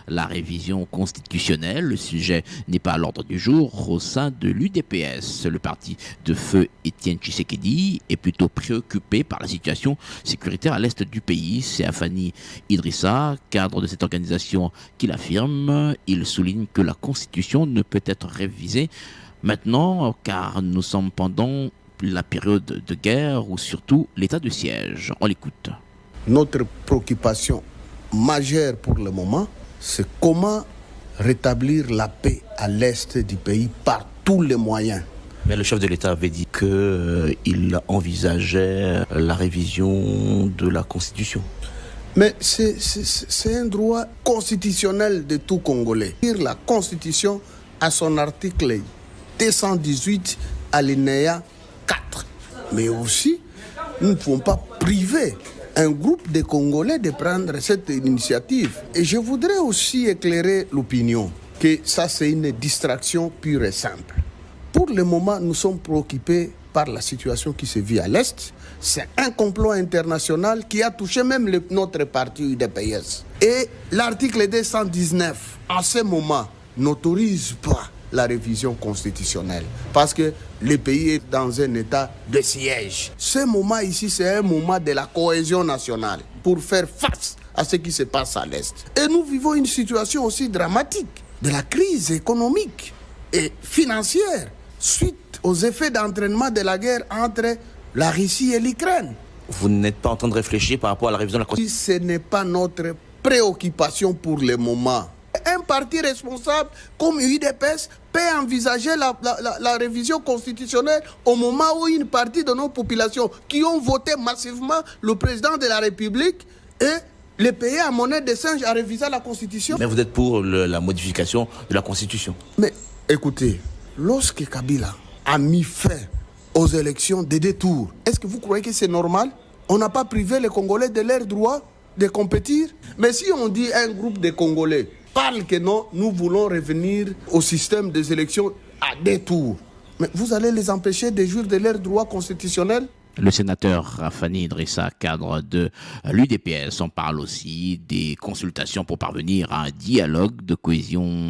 la révision constitutionnelle. Le sujet n'est pas à l'ordre du jour au sein de l'UDPS. Le parti de feu Étienne Tshisekedi est plutôt préoccupé par la situation sécuritaire à l'est du pays. C'est Afani Idrissa, cadre de cette organisation, qui l'affirme. Il souligne que la Constitution ne peut être révisée maintenant car nous sommes pendant la période de guerre ou surtout l'état de siège. On l'écoute. Notre préoccupation majeure pour le moment, c'est comment rétablir la paix à l'est du pays par tous les moyens. Mais le chef de l'État avait dit qu'il envisageait la révision de la Constitution. Mais c'est un droit constitutionnel de tout Congolais. La Constitution a son article 218 alinéa 4. Mais aussi, nous ne pouvons pas priver un groupe de Congolais de prendre cette initiative. Et je voudrais aussi éclairer l'opinion que ça, c'est une distraction pure et simple. Pour le moment, nous sommes préoccupés par la situation qui se vit à l'Est. C'est un complot international qui a touché même notre parti UDPS. Et l'article 219, en ce moment, n'autorise pas la révision constitutionnelle parce que le pays est dans un état de siège. Ce moment ici, c'est un moment de la cohésion nationale pour faire face à ce qui se passe à l'Est. Et nous vivons une situation aussi dramatique de la crise économique et financière suite aux effets d'entraînement de la guerre entre la Russie et l'Ukraine. Vous n'êtes pas en train de réfléchir par rapport à la révision de la Constitution? Ce n'est pas notre préoccupation pour le moment. Un parti responsable comme UDPS peut envisager la révision constitutionnelle au moment où une partie de nos populations qui ont voté massivement le président de la République et les pays à monnaie de singe à réviser la Constitution. Mais vous êtes pour la modification de la Constitution? Mais écoutez, lorsque Kabila a mis fin aux élections de 2 tours, est-ce que vous croyez que c'est normal? On n'a pas privé les Congolais de leur droit de compétir? Mais si on dit un groupe de Congolais parle que non, nous voulons revenir au système des élections à 2 tours, mais vous allez les empêcher de jouir de leurs droits constitutionnels? Le sénateur Afani Idrissa, cadre de l'UDPS, on parle aussi des consultations pour parvenir à un dialogue de cohésion